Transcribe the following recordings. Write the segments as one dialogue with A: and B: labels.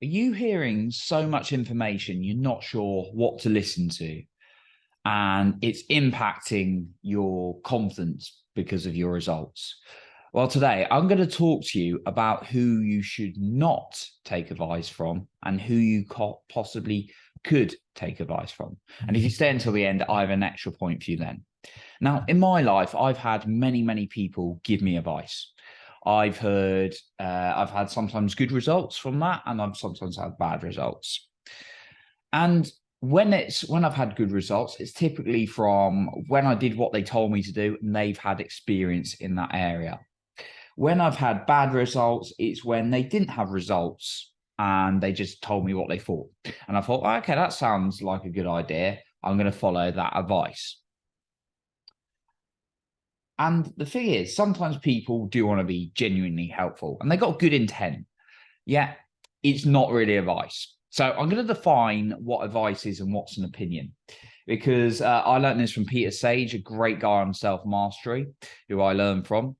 A: Are you hearing so much information you're not sure what to listen to, and it's impacting your confidence because of your results? Well, today I'm going to talk to you about who you should not take advice from and who you possibly could take advice from. And if you stay until the end, I have an extra point for you then. Now, in my life, I've had many people give me advice. I've had sometimes good results from that, and I've sometimes had bad results. And when I've had good results, it's typically from when I did what they told me to do and they've had experience in that area. When I've had bad results, it's when they didn't have results and they just told me what they thought. And I thought, okay, that sounds like a good idea. I'm going to follow that advice. And the thing is, sometimes people do want to be genuinely helpful and they got good intent, yet it's not really advice. So I'm going to define what advice is and what's an opinion, because I learned this from Peter Sage, a great guy on self-mastery, who I learned from.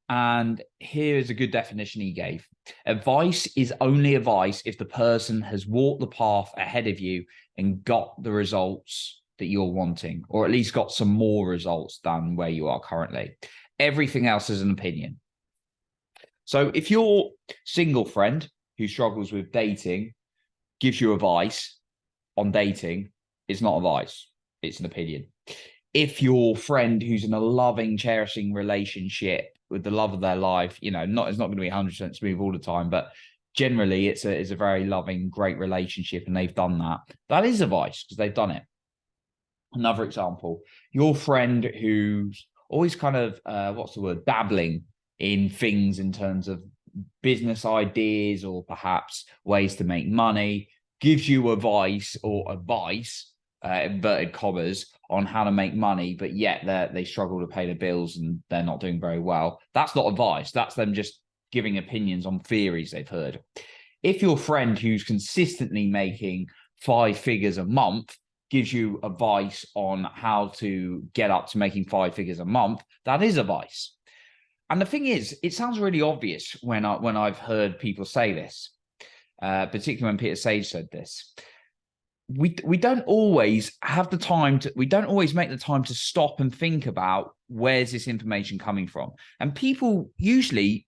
A: And here's a good definition he gave. Advice is only advice if the person has walked the path ahead of you and got the results that you're wanting, or at least got some more results than where you are currently. Everything else is an opinion. So if your single friend who struggles with dating gives you advice on dating, it's not advice, it's an opinion. If your friend who's in a loving, cherishing relationship with the love of their life, it's not going to be 100% smooth all the time, but generally it's a very loving, great relationship, and they've done that. That is advice because they've done it. Another example, your friend who's always kind of, dabbling in things in terms of business ideas or perhaps ways to make money, gives you advice, inverted commas, on how to make money, but yet they struggle to pay the bills and they're not doing very well. That's not advice. That's them just giving opinions on theories they've heard. If your friend who's consistently making 5 figures a month gives you advice on how to get up to making 5 figures a month, that is advice. And the thing is, it sounds really obvious when I've heard people say this, particularly when Peter Sage said this. We don't always have the time we don't always make the time to stop and think about where's this information coming from. And people usually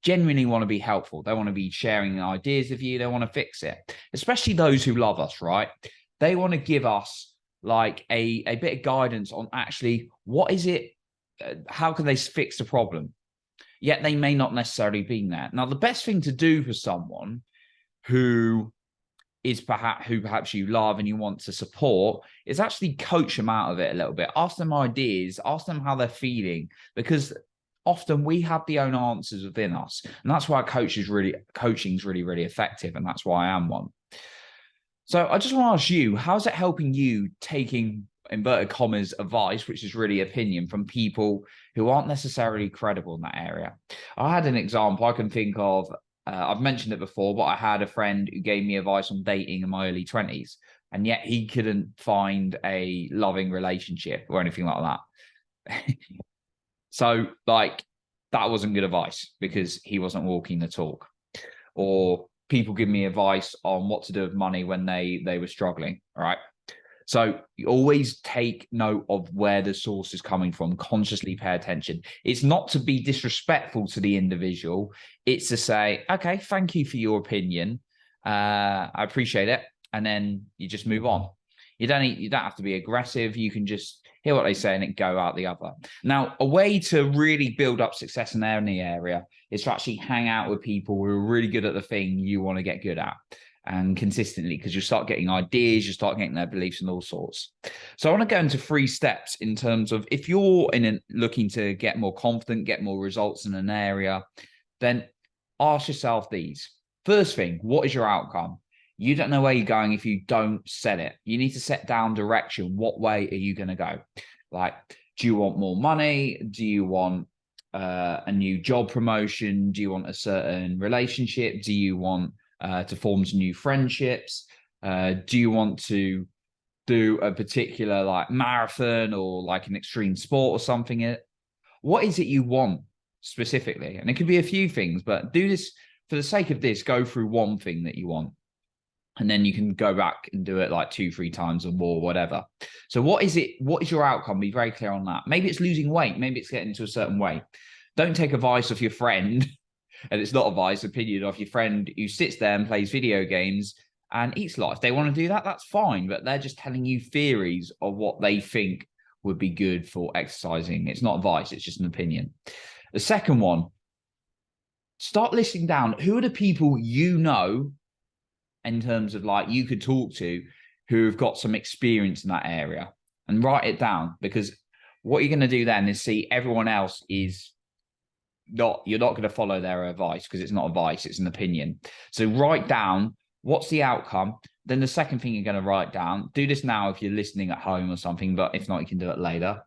A: genuinely want to be helpful. They want to be sharing ideas with you. They want to fix it, especially those who love us, right? They want to give us like a bit of guidance on actually what is it, how can they fix the problem? Yet they may not necessarily be there. Now, the best thing to do for someone who perhaps you love and you want to support is actually coach them out of it a little bit. Ask them ideas, ask them how they're feeling, because often we have the own answers within us. And that's why coaching is really effective. And that's why I am one. So I just want to ask you, how's it helping you taking inverted commas advice, which is really opinion, from people who aren't necessarily credible in that area? I had an example I can think of. I've mentioned it before, but I had a friend who gave me advice on dating in my early 20s, and yet he couldn't find a loving relationship or anything like that. So that wasn't good advice because he wasn't walking the talk. Or people give me advice on what to do with money when they were struggling. All right. So you always take note of where the source is coming from, consciously pay attention. It's not to be disrespectful to the individual. It's to say, okay, thank you for your opinion. I appreciate it. And then you just move on. You don't have to be aggressive. You can just hear what they say and it go out the other. Now, a way to really build up success in the area is to actually hang out with people who are really good at the thing you want to get good at, and consistently, because you start getting ideas, you start getting their beliefs and all sorts. So I want to go into 3 steps in terms of if you're looking to get more confident, get more results in an area, then ask yourself these. First thing, what is your outcome? You don't know where you're going if you don't set it. You need to set down direction. What way are you going to go? Like, do you want more money? Do you want a new job promotion? Do you want a certain relationship? Do you want to form some new friendships? Do you want to do a particular marathon or an extreme sport or something? What is it you want specifically? And it could be a few things, but do this for the sake of this, go through one thing that you want. And then you can go back and do it like 2-3 times or more, whatever. So what is it? What is your outcome? Be very clear on that. Maybe it's losing weight. Maybe it's getting to a certain weight. Don't take advice of your friend, and it's not advice, opinion of your friend who sits there and plays video games and eats a lot. If they want to do that, that's fine. But they're just telling you theories of what they think would be good for exercising. It's not advice. It's just an opinion. The second one, start listing down who are the people you know in terms of like you could talk to who have got some experience in that area, and write it down, because what you're going to do then is see everyone else is not, you're not going to follow their advice because it's not advice, it's an opinion. So write down what's the outcome. Then the second thing you're going to write down, do this now if you're listening at home or something, but if not, you can do it later.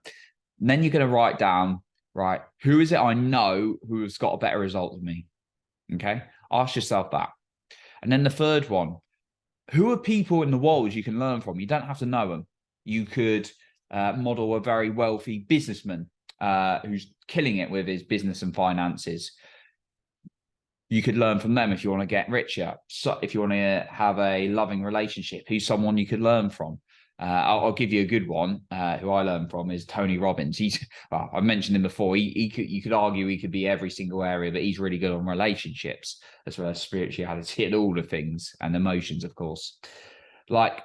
A: And then you're going to write down, right, who is it I know who has got a better result than me? Okay, ask yourself that. And then the third one, who are people in the world you can learn from? You don't have to know them. You could model a very wealthy businessman who's killing it with his business and finances. You could learn from them if you want to get richer. So if you want to have a loving relationship, who's someone you could learn from? I'll give you a good one. Who I learned from is Tony Robbins. He's, well, I mentioned him before. You could argue he could be every single area, but he's really good on relationships as well as spirituality and all the things, and emotions, of course. Like,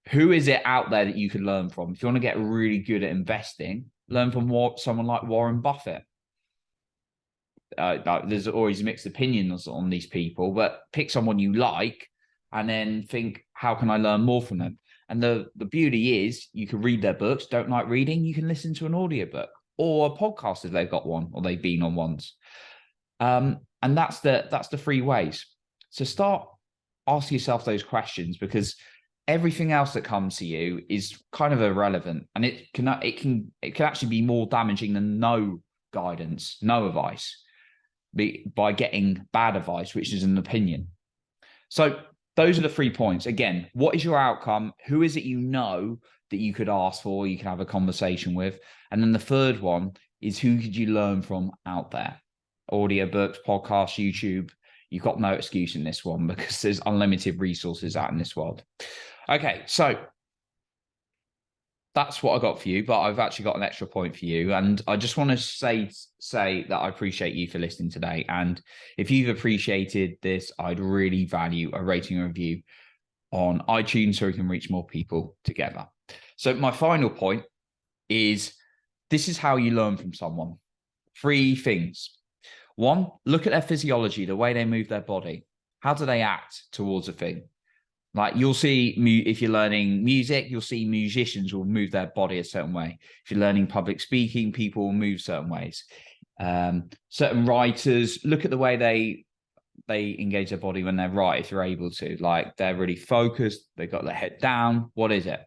A: who is it out there that you could learn from? If you want to get really good at investing, learn from someone like Warren Buffett. There's always mixed opinions on these people, but pick someone you like and then think, how can I learn more from them? And the beauty is you can read their books. Don't like reading, you can listen to an audiobook or a podcast if they've got one or they've been on once. And that's the three ways. So start asking yourself those questions, because everything else that comes to you is kind of irrelevant, and it can actually be more damaging than no guidance, no advice, by getting bad advice, which is an opinion. So those are the 3 points. Again, what is your outcome? Who is it you know that you could ask for, you can have a conversation with? And then the third one is, who could you learn from out there? Audiobooks, podcasts, YouTube. You've got no excuse in this one because there's unlimited resources out in this world. Okay, so that's what I got for you, but I've actually got an extra point for you. And I just want to say that I appreciate you for listening today. And if you've appreciated this, I'd really value a rating and review on iTunes so we can reach more people together. So my final point is, this is how you learn from someone. 3 things. 1, look at their physiology, the way they move their body. How do they act towards a thing? Like, you'll see, if you're learning music, you'll see musicians will move their body a certain way. If you're learning public speaking, people will move certain ways. Certain writers, look at the way they engage their body when they write, if you're able to. Like, they're really focused, they've got their head down. What is it?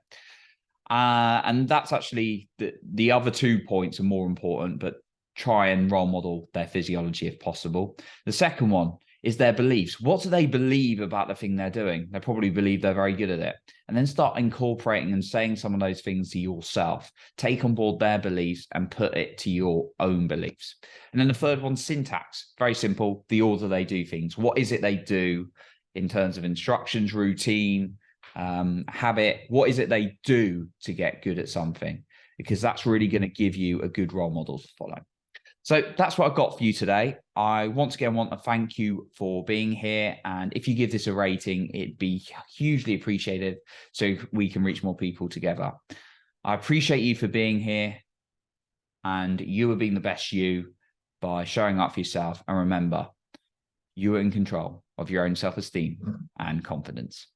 A: And that's actually the other 2 points are more important, but try and role model their physiology if possible. The second one is their beliefs. What do they believe about the thing they're doing? They probably believe they're very good at it. And then start incorporating and saying some of those things to yourself. Take on board their beliefs and put it to your own beliefs. And then the third one, syntax. Very simple. The order they do things. What is it they do in terms of instructions, routine, habit? What is it they do to get good at something? Because that's really going to give you a good role model to follow. So that's what I've got for you today. I once again want to thank you for being here. And if you give this a rating, it'd be hugely appreciated so we can reach more people together. I appreciate you for being here, and you are being the best you by showing up for yourself. And remember, you are in control of your own self-esteem and confidence.